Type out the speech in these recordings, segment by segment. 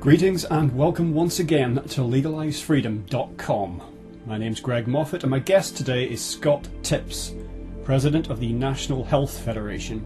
Greetings and welcome once again to legalizefreedom.com. My name's Greg Moffat and my guest today is Scott Tipps, President of the National Health Federation.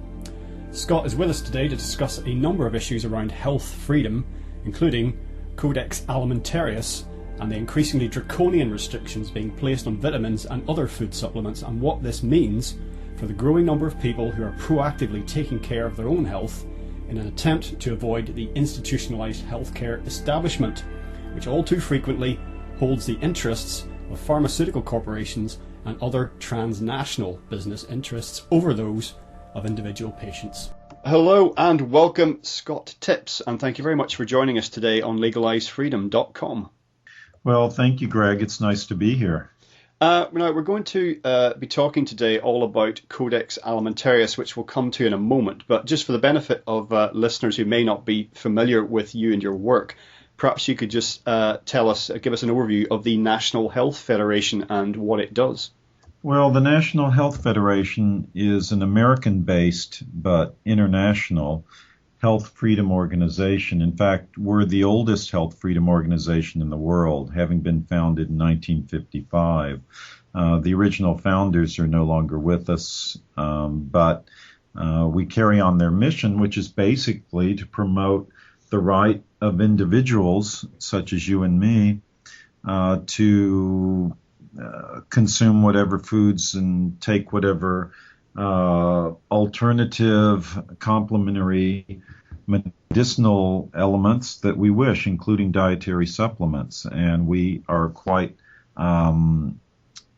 Scott is with us today to discuss a number of issues around health freedom, including Codex Alimentarius and the increasingly draconian restrictions being placed on vitamins and other food supplements, and what this means for the growing number of people who are proactively taking care of their own health in an attempt to avoid the institutionalized healthcare establishment, which all too frequently holds the interests of pharmaceutical corporations and other transnational business interests over those of individual patients. Hello and welcome, Scott Tipps, and thank you very much for joining us today on legalizefreedom.com. Well, thank you, Greg. It's nice to be here. Now, we're going to be talking today all about Codex Alimentarius, which we'll come to in a moment. But just for the benefit of listeners who may not be familiar with you and your work, perhaps you could just give us an overview of the National Health Federation and what it does. Well, the National Health Federation is an American-based but international health freedom organization. In fact, we're the oldest health freedom organization in the world, having been founded in 1955. The original founders are no longer with us, but we carry on their mission, which is basically to promote the right of individuals, such as you and me, to consume whatever foods and take whatever alternative, complementary medicinal elements that we wish, including dietary supplements. And we are quite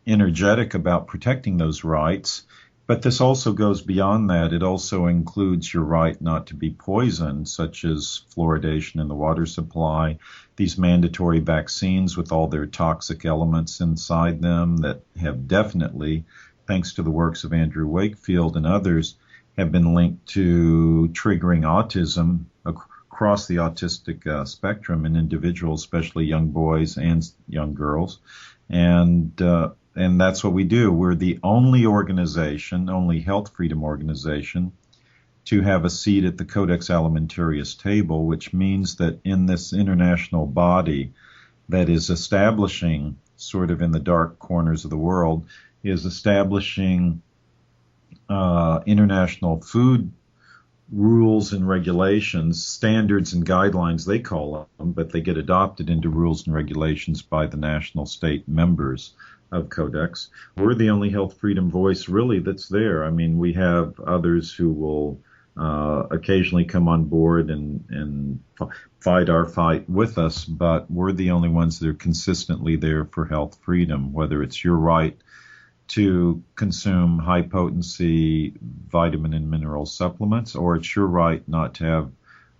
energetic about protecting those rights. But this also goes beyond that. It also includes your right not to be poisoned, such as fluoridation in the water supply, these mandatory vaccines with all their toxic elements inside them that have definitely, thanks to the works of Andrew Wakefield and others, have been linked to triggering autism across the autistic spectrum in individuals, especially young boys and young girls. And that's what we do. We're the only health freedom organization to have a seat at the Codex Alimentarius table, which means that in this international body that is establishing, sort of in the dark corners of the world, is establishing international food rules and regulations, standards and guidelines they call them, but they get adopted into rules and regulations by the national state members of Codex. We're the only health freedom voice really that's there. I mean, we have others who will occasionally come on board and fight our fight with us, but we're the only ones that are consistently there for health freedom, whether it's your right to consume high-potency vitamin and mineral supplements, or it's your right not to have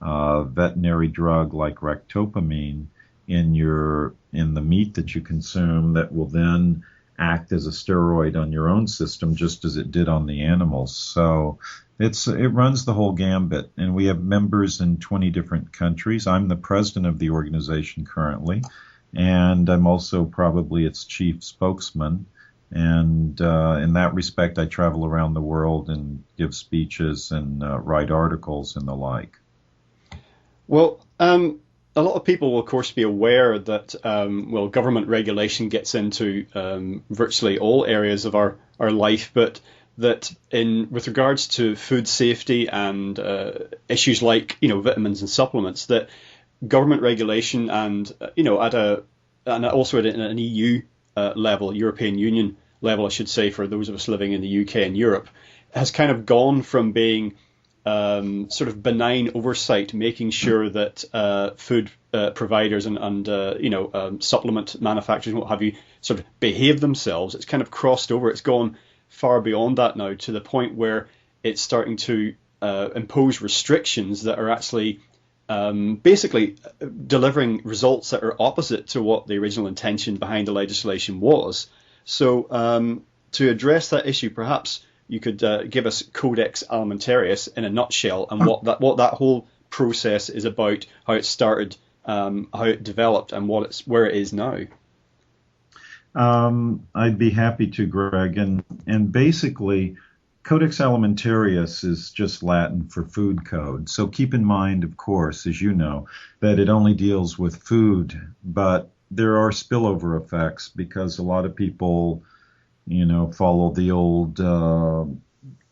a veterinary drug like ractopamine in the meat that you consume that will then act as a steroid on your own system, just as it did on the animals. So it runs the whole gambit, and we have members in 20 different countries. I'm the president of the organization currently, and I'm also probably its chief spokesman. And in that respect, I travel around the world and give speeches and write articles and the like. Well, a lot of people will, of course, be aware that, government regulation gets into virtually all areas of our life, but that with regards to food safety and issues like, vitamins and supplements, that government regulation and, also at an EU level, European Union level, I should say, for those of us living in the UK and Europe, has kind of gone from being sort of benign oversight, making sure that food providers and supplement manufacturers and what have you sort of behave themselves. It's kind of crossed over. It's gone far beyond that now, to the point where it's starting to impose restrictions that are actually basically delivering results that are opposite to what the original intention behind the legislation was. So to address that issue, perhaps you could give us Codex Alimentarius in a nutshell and what that whole process is about, how it started, how it developed, and where it is now. I'd be happy to, Greg. And basically, Codex Alimentarius is just Latin for food code. So keep in mind, of course, as you know, that it only deals with food, but there are spillover effects because a lot of people, follow the old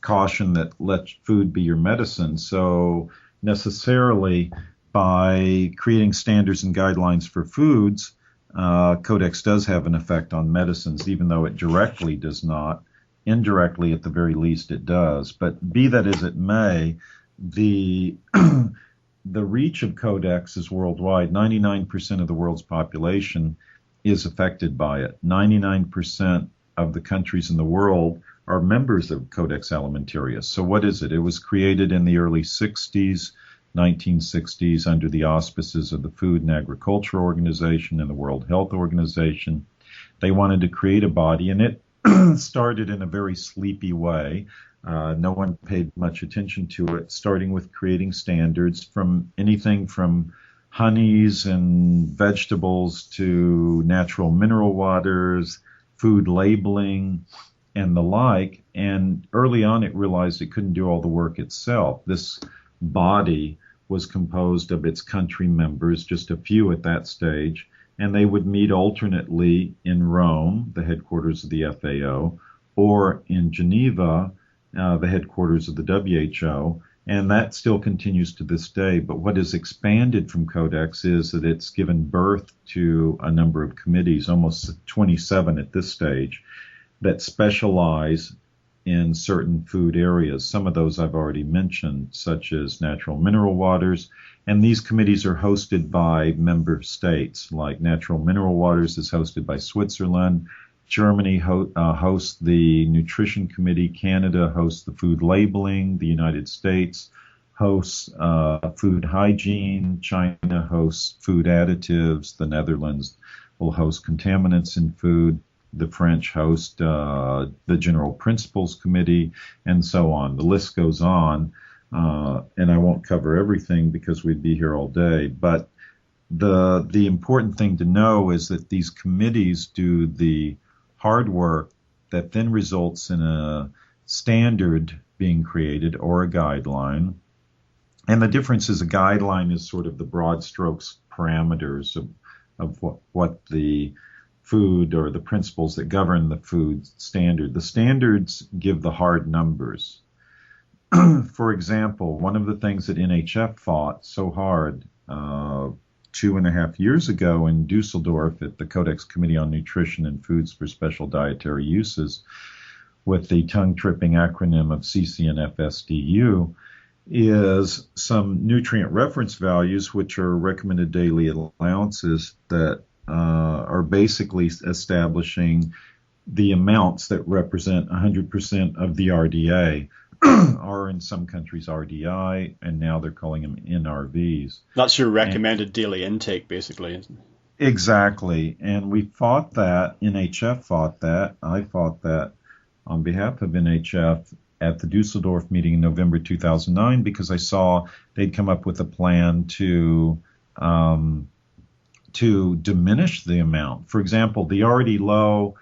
caution that let food be your medicine. So necessarily by creating standards and guidelines for foods, Codex does have an effect on medicines, even though it directly does not. Indirectly, at the very least, it does. But be that as it may, the the reach of Codex is worldwide. 99% of the world's population is affected by it. 99% of the countries in the world are members of Codex Alimentarius. So what is it? It was created in the early 60s, 1960s, under the auspices of the Food and Agriculture Organization and the World Health Organization. They wanted to create a body, and it started in a very sleepy way. No one paid much attention to it, starting with creating standards from anything from honeys and vegetables to natural mineral waters, food labeling, and the like. And early on, it realized it couldn't do all the work itself. This body was composed of its country members, just a few at that stage, and they would meet alternately in Rome, the headquarters of the FAO, or in Geneva, the headquarters of the WHO, and that still continues to this day. But what has expanded from Codex is that it's given birth to a number of committees, almost 27 at this stage, that specialize in certain food areas. Some of those I've already mentioned, such as natural mineral waters, and these committees are hosted by member states, like natural mineral waters is hosted by Switzerland, Germany hosts the Nutrition Committee, Canada hosts the food labeling, the United States hosts food hygiene, China hosts food additives, the Netherlands will host contaminants in food, the French host the General Principles Committee, and so on. The list goes on, and I won't cover everything because we'd be here all day, but the important thing to know is that these committees do the hard work that then results in a standard being created or a guideline. And the difference is a guideline is sort of the broad strokes parameters of what the food or the principles that govern the food standard. The standards give the hard numbers. For example, one of the things that NHF fought so hard 2.5 years ago in Dusseldorf at the Codex Committee on Nutrition and Foods for Special Dietary Uses, with the tongue-tripping acronym of CCNFSDU, is some nutrient reference values, which are recommended daily allowances that are basically establishing the amounts that represent 100% of the RDA, or in some countries RDI, and now they're calling them NRVs. That's your recommended daily intake, basically, isn't it? Exactly. And we fought that. NHF fought that. I fought that on behalf of NHF at the Dusseldorf meeting in November 2009 because I saw they'd come up with a plan to diminish the amount. For example, the already low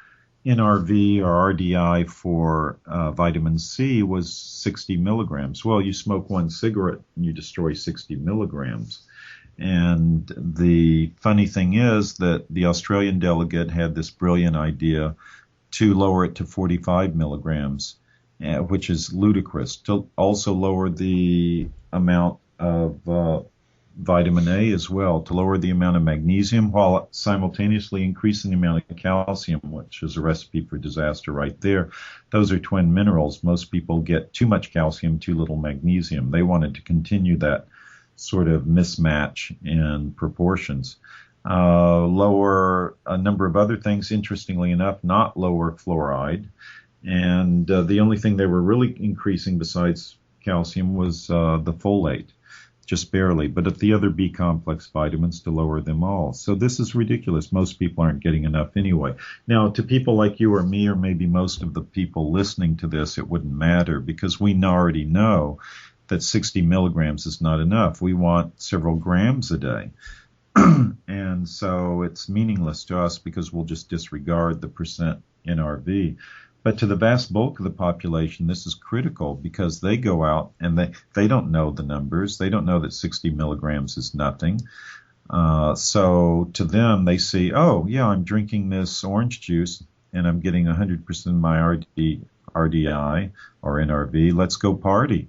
NRV or RDI for vitamin C was 60 milligrams. Well, you smoke one cigarette and you destroy 60 milligrams. And the funny thing is that the Australian delegate had this brilliant idea to lower it to 45 milligrams, which is ludicrous, to also lower the amount of vitamin A as well, to lower the amount of magnesium while simultaneously increasing the amount of calcium, which is a recipe for disaster right there. Those are twin minerals. Most people get too much calcium, too little magnesium. They wanted to continue that sort of mismatch in proportions. Lower a number of other things, interestingly enough, not lower fluoride. And the only thing they were really increasing besides calcium was the folate. Just barely, but at the other B complex vitamins to lower them all. So this is ridiculous. Most people aren't getting enough anyway. Now, to people like you or me, or maybe most of the people listening to this, it wouldn't matter because we already know that 60 milligrams is not enough. We want several grams a day. And so it's meaningless to us because we'll just disregard the percent NRV. But to the vast bulk of the population, this is critical because they go out and they don't know the numbers. They don't know that 60 milligrams is nothing. So to them, they see, oh, yeah, I'm drinking this orange juice and I'm getting 100% of my RDI or NRV. Let's go party.